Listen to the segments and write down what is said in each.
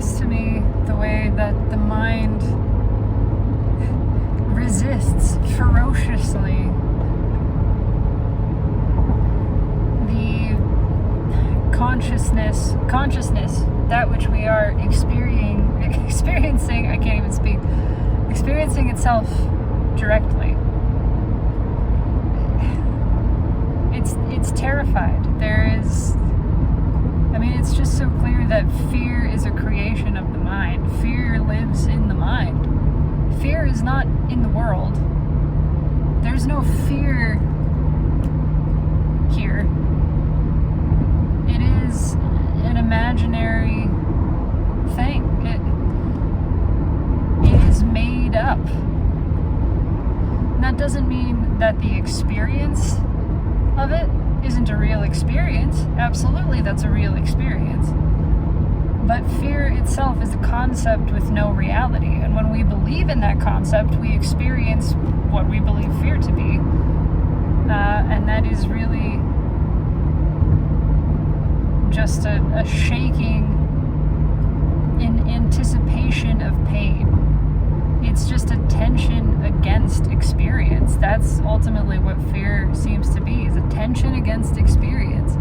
curious to me the way that the mind resists ferociously the consciousness, that which we are experiencing, I can't even speak, experiencing itself directly. It's terrified. It's just so clear that fear is a creation of the mind. Fear lives in the mind. Fear is not in the world. There's no fear here. It is an imaginary thing. It is made up. And that doesn't mean that the experience of it isn't a real experience. Absolutely, that's a real experience. But fear itself is a concept with no reality. And when we believe in that concept, we experience what we believe fear to be. And that is really just a shaking in anticipation of pain. It's just a tension against experience. That's ultimately what fear seems to be, is a tension against experience.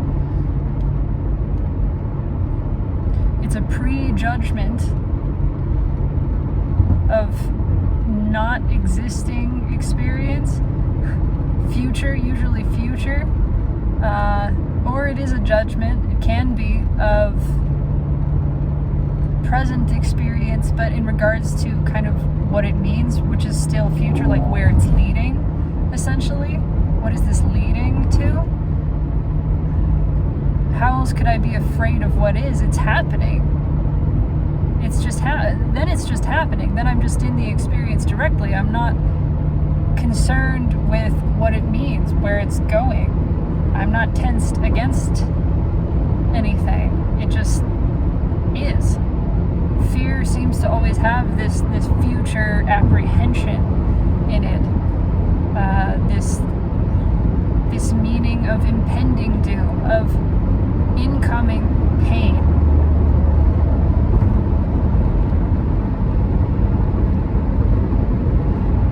It's a prejudgment of not existing experience, future, usually future, or it is a judgment, it can be, of present experience, but in regards to kind of what it means, which is still future, like where it's leading, essentially. What is this leading to? How else could I be afraid of what is? It's happening. It's just then it's just happening. Then I'm just in the experience directly. I'm not concerned with what it means, where it's going. I'm not tensed against anything. It just is. Fear seems to always have this future apprehension in it, this meaning of impending doom, of incoming pain.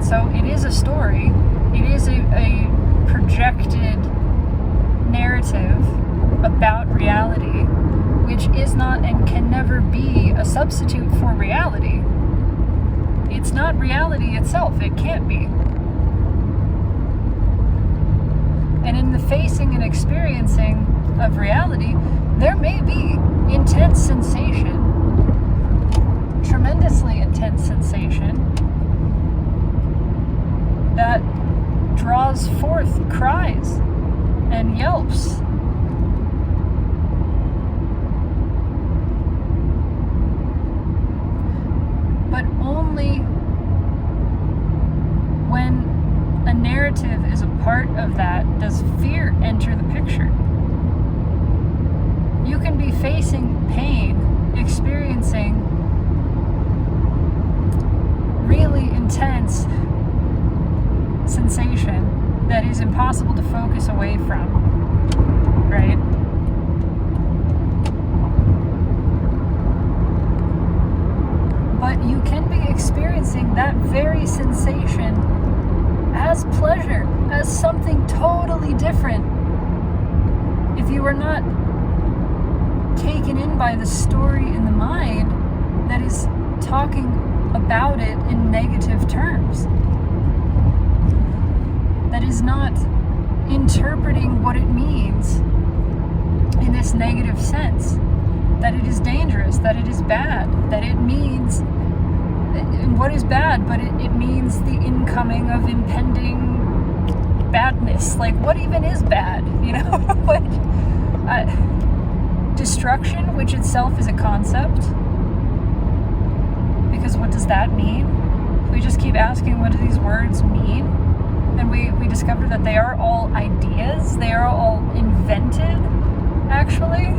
So it is a story. It is a projected narrative about reality, which is not and can never be a substitute for reality. It's not reality itself. It can't be. And in the facing and experiencing of reality, there may be intense sensation, tremendously intense sensation, that draws forth cries and yelps. But only when a narrative is a part of that does fear enter the picture. You can be facing pain, experiencing really intense sensation that is impossible to focus away from, right? But you can be experiencing that very sensation as pleasure, as something totally different. If you are not taken in by the story in the mind that is talking about it in negative terms, that is not interpreting what it means in this negative sense, that it is dangerous, that it is bad, that it means, and what is bad, but it means the incoming of impending badness. Like, what even is bad, you know? Destruction, which itself is a concept, because what does that mean? We just keep asking, what do these words mean? And we discover that they are all ideas, they are all invented, actually.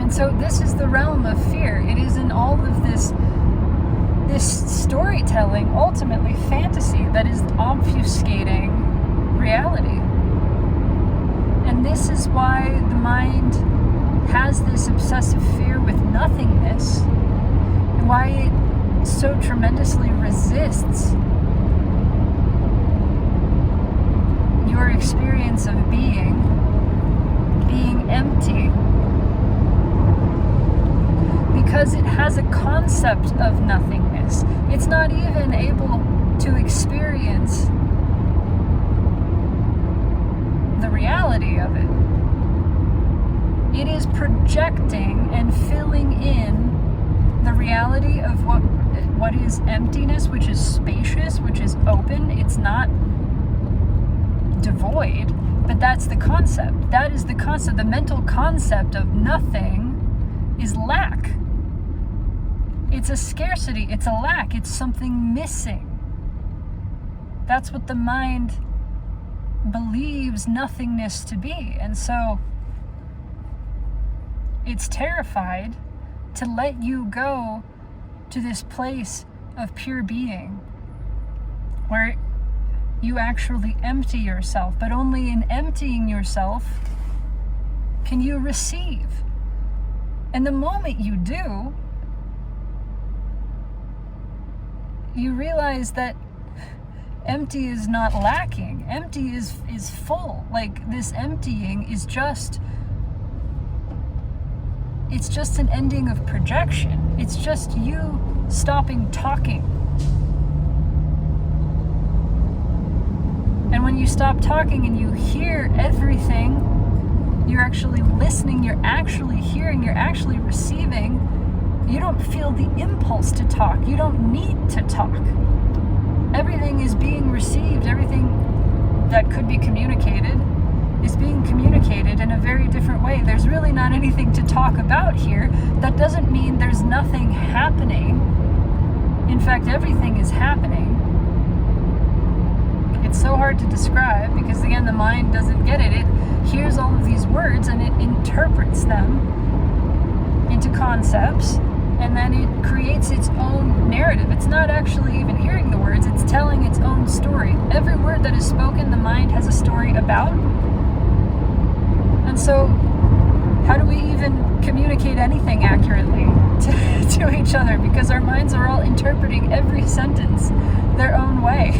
And so this is the realm of fear. It is in all of this storytelling, ultimately fantasy, that is obfuscating reality. And And this is why the mind has this obsessive fear with nothingness, and why it so tremendously resists your experience of being empty, because it has a concept of nothingness. It's not even able to experience the reality of it. It is projecting and filling in the reality of what is emptiness, which is spacious, which is open. It's not devoid, but that's the concept. That is the concept. The mental concept of nothing is lack. It's a scarcity, it's a lack, it's something missing. That's what the mind believes nothingness to be. And so it's terrified to let you go to this place of pure being where you actually empty yourself. But only in emptying yourself can you receive. And the moment you do, you realize that empty is not lacking. Empty is full. Like, this emptying is just an ending of projection. It's just you stopping talking. And when you stop talking and you hear everything, you're actually listening, you're actually hearing, you're actually receiving. You don't feel the impulse to talk. You don't need to talk. Everything is being received. Everything that could be communicated is being communicated in a very different way. There's really not anything to talk about here. That doesn't mean there's nothing happening. In fact, everything is happening. It's so hard to describe because, again, the mind doesn't get it. It hears all of these words and it interprets them into concepts, and then it creates its own narrative. It's not actually even hearing the words, it's telling its own story. Every word that is spoken, the mind has a story about. And so, how do we even communicate anything accurately to each other? Because our minds are all interpreting every sentence their own way.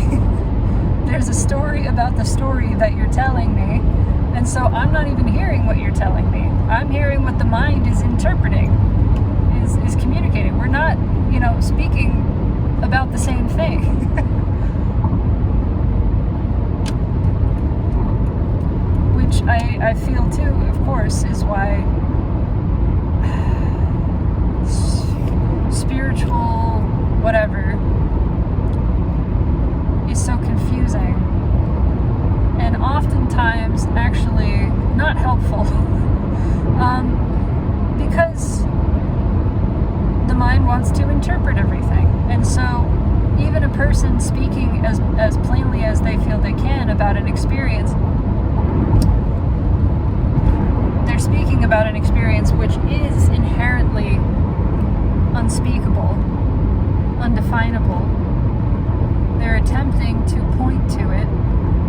There's a story about the story that you're telling me, and so I'm not even hearing what you're telling me. I'm hearing what the mind is interpreting, is communicating. We're not, speaking about the same thing. Which I feel too, of course, is why spiritual whatever is so confusing and oftentimes actually not helpful. Because the mind wants to interpret everything. And so even a person speaking as plainly as they feel they can about an experience, they're speaking about an experience which is inherently unspeakable, undefinable. They're attempting to point to it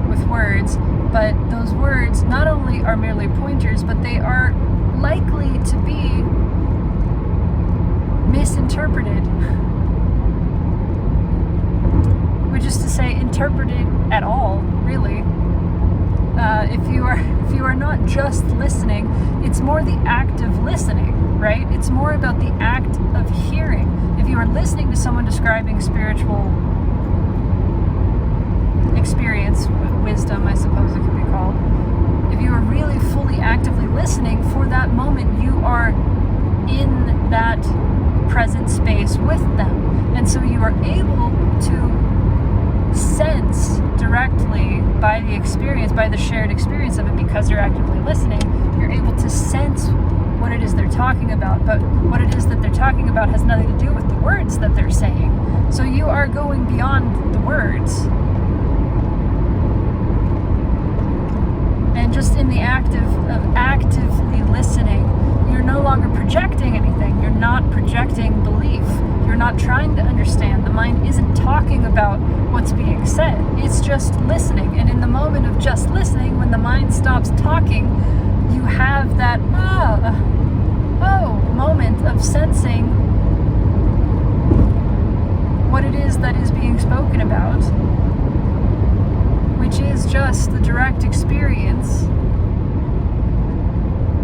with words, but those words not only are merely pointers, but they are likely to be misinterpreted. Which is to say, interpreted at all, really. If you are not just listening, it's more the act of listening, right? It's more about the act of hearing. If you are listening to someone describing spiritual experience, wisdom, I suppose it could be called, if you are really fully actively listening, for that moment you are in that present space with them. And so you are able to sense directly by the experience, by the shared experience of it, because you're actively listening, you're able to sense what it is they're talking about. But what it is that they're talking about has nothing to do with the words that they're saying. So you are going beyond the words. And just in the act of actively listening, you're no longer projecting anything. You're not projecting belief. You're not trying to understand. The mind isn't talking about what's being said. It's just listening. And in the moment of just listening, when the mind stops talking, you have that moment of sensing what it is that is being spoken about, which is just the direct experience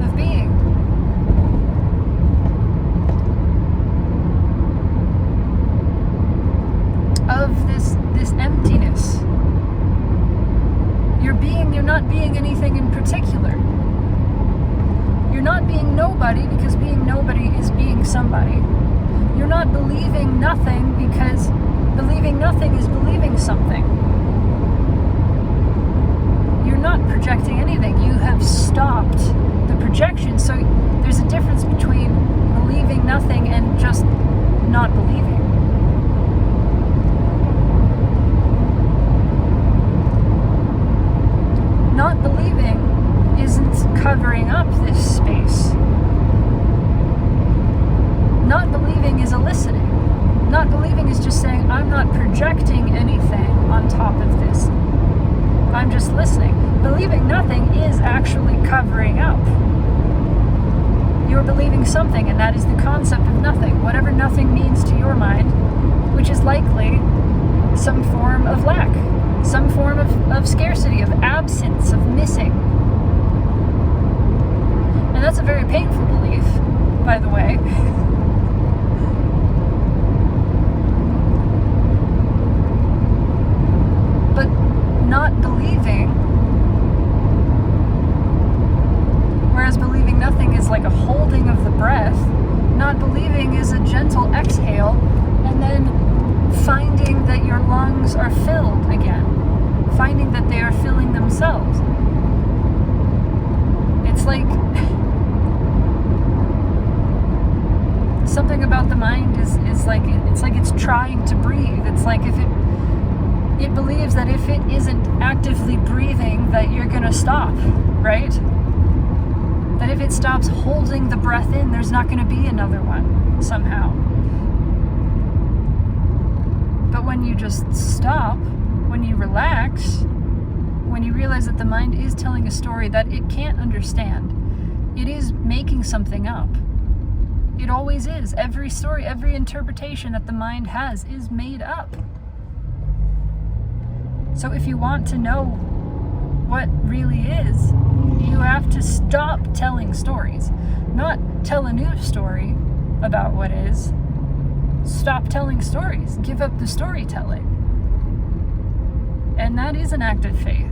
of being. Of this emptiness. You're not being anything in particular. You're not being nobody because being nobody is being somebody. You're not believing nothing because believing nothing is believing something. You're not projecting anything. You have stopped the projection. So there's a difference between believing nothing and just not believing. Not believing isn't covering up this space. Not believing is eliciting. Not believing is just saying, I'm not projecting anything on top of this. I'm just listening. Believing nothing is actually covering up. You're believing something, and that is the concept of nothing. Whatever nothing means to your mind, which is likely some form of lack. Some form of scarcity, of absence, of missing. And that's a very painful belief, by the way. But not believing, whereas believing nothing is like a holding of the breath, not believing is a gentle exhale, and then finding that your lungs are filled again. Finding that they are filling themselves. It's like something about the mind is like it's trying to breathe. It's like if it believes that if it isn't actively breathing that you're gonna stop, right? That if it stops holding the breath in, there's not gonna be another one somehow. But when you just stop, when you relax, when you realize that the mind is telling a story that it can't understand, it is making something up. It always is. Every story, every interpretation that the mind has is made up. So if you want to know what really is, you have to stop telling stories. Not tell a new story about what is. Stop telling stories. Give up the storytelling. And that is an act of faith.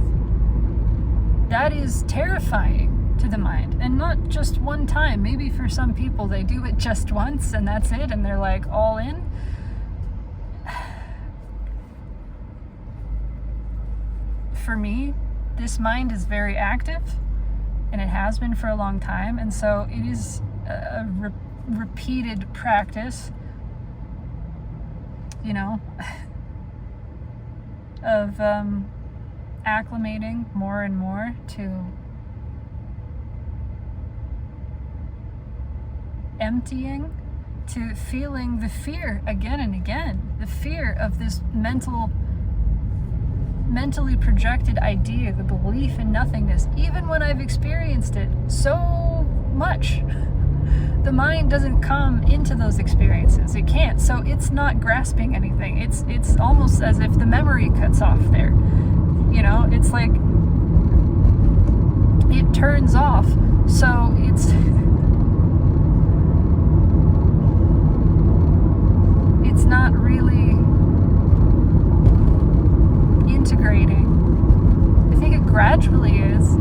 That is terrifying to the mind. And not just one time. Maybe for some people they do it just once and that's it, and they're like all in. For me, this mind is very active, and it has been for a long time, and so it is a repeated practice, you know, of acclimating more and more to emptying, to feeling the fear again and again, the fear of this mentally projected idea, the belief in nothingness. Even when I've experienced it so much, the mind doesn't come into those experiences. It can't. So it's not grasping anything. It's almost as if the memory cuts off there. You know, it's like it turns off. So it's not really integrating. I think it gradually is,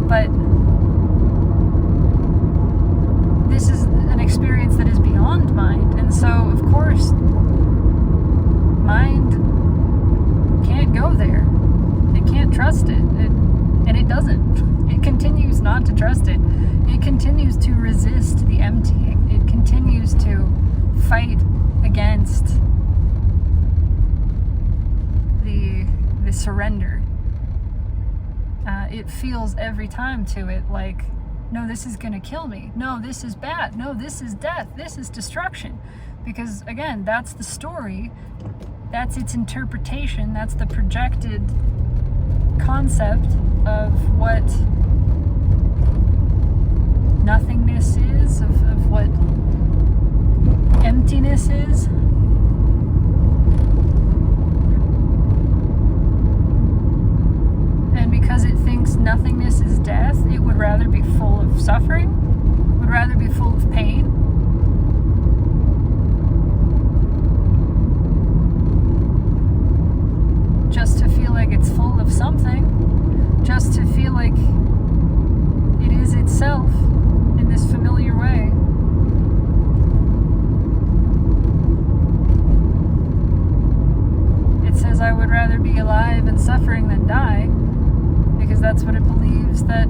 but this is an experience that is beyond mind, and so of course mind can't go there. It can't trust it, and it doesn't. It continues not to trust it. It continues to resist the emptying. It continues to fight against the surrender. It feels every time to it like, no, this is going to kill me. No, this is bad. No, this is death. This is destruction. Because again, that's the story, that's its interpretation, that's the projected concept of what nothingness is, of what emptiness is. And because it thinks nothingness is death, it would rather be full of suffering, would rather be full of pain. Just to feel like it's full of something, just to feel like it is itself in this familiar way. It says, I would rather be alive and suffering than die, because that's what it believes that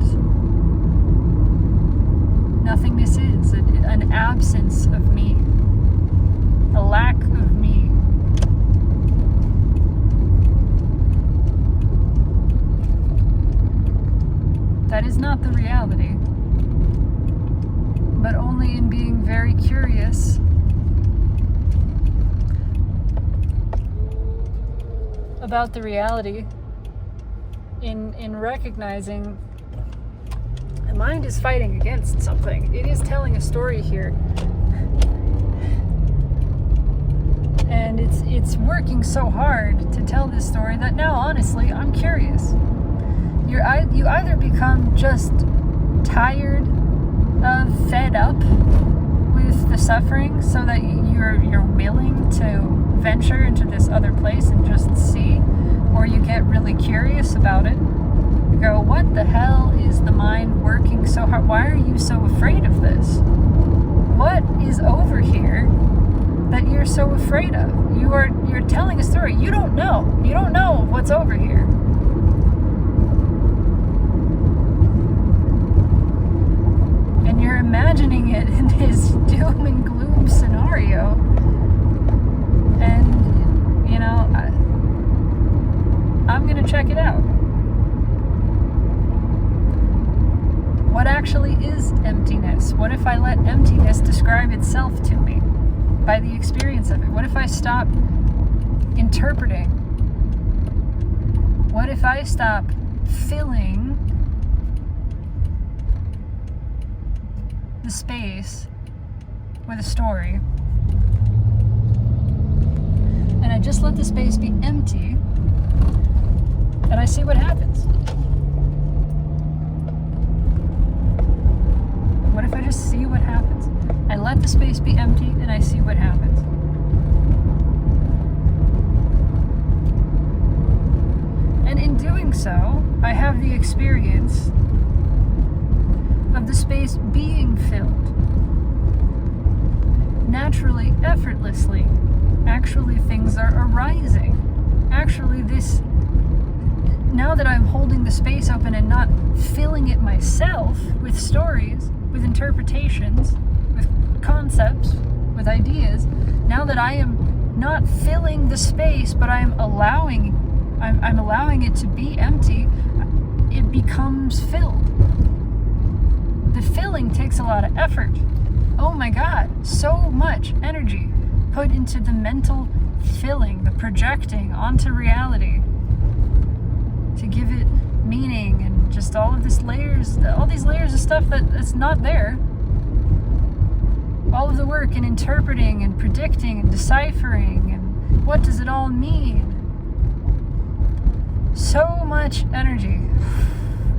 nothingness is, an absence of me, a lack of me. That is not the reality, but only in being very curious about the reality, in recognizing the mind is fighting against something. It is telling a story here, and it's working so hard to tell this story that now, honestly, I'm curious. You either become just tired of, fed up with the suffering, so that you're willing to venture into this other place and just see, or you get really curious about it. You go, what the hell is the mind working so hard? Why are you so afraid of this? What is over here that you're so afraid of? You're telling a story. You don't know. You don't know what's over here. And you're imagining it in this doom and gloom scenario. And, you know, I'm going to check it out. What actually is emptiness? What if I let emptiness describe itself to me by the experience of it? What if I stop interpreting? What if I stop filling the space with a story, and I just let the space be empty, and I see what happens? What if I just see what happens? I let the space be empty and I see what happens. And in doing so, I have the experience of the space being filled. Naturally, effortlessly. Actually, things are arising. Actually, now that I'm holding the space open and not filling it myself with stories, with interpretations, with concepts, with ideas, now that I am not filling the space, but I'm allowing it to be empty, it becomes filled. The filling takes a lot of effort. Oh my God, so much energy put into the mental filling, the projecting onto reality to give it meaning, and just all these layers of stuff that's not there. All of the work in interpreting and predicting and deciphering, and what does it all mean? So much energy.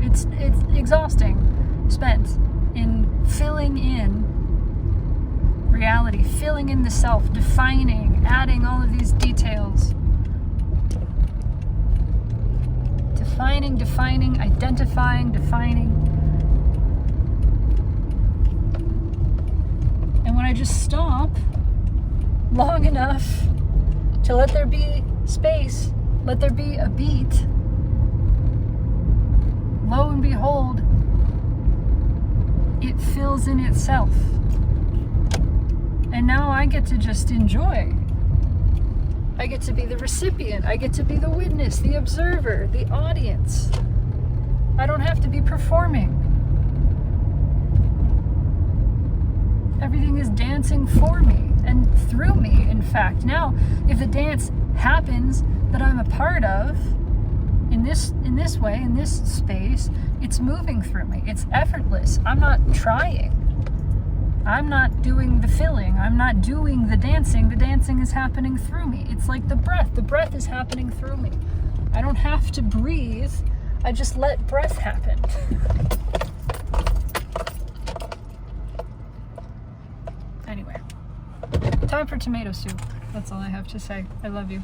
It's exhausting, spent in filling in reality, filling in the self, defining, adding all of these details. Defining, identifying, defining. And when I just stop long enough to let there be space, let there be a beat, lo and behold, it fills in itself. And now I get to just enjoy. I get to be the recipient. I get to be the witness, the observer, the audience. I don't have to be performing. Everything is dancing for me. and through me, in fact. Now, if the dance happens that I'm a part of, in this way, in this space, it's moving through me. It's effortless. I'm not trying. I'm not doing the filling. I'm not doing the dancing. The dancing is happening through me. It's like the breath. The breath is happening through me. I don't have to breathe. I just let breath happen. Anyway, time for tomato soup. That's all I have to say. I love you.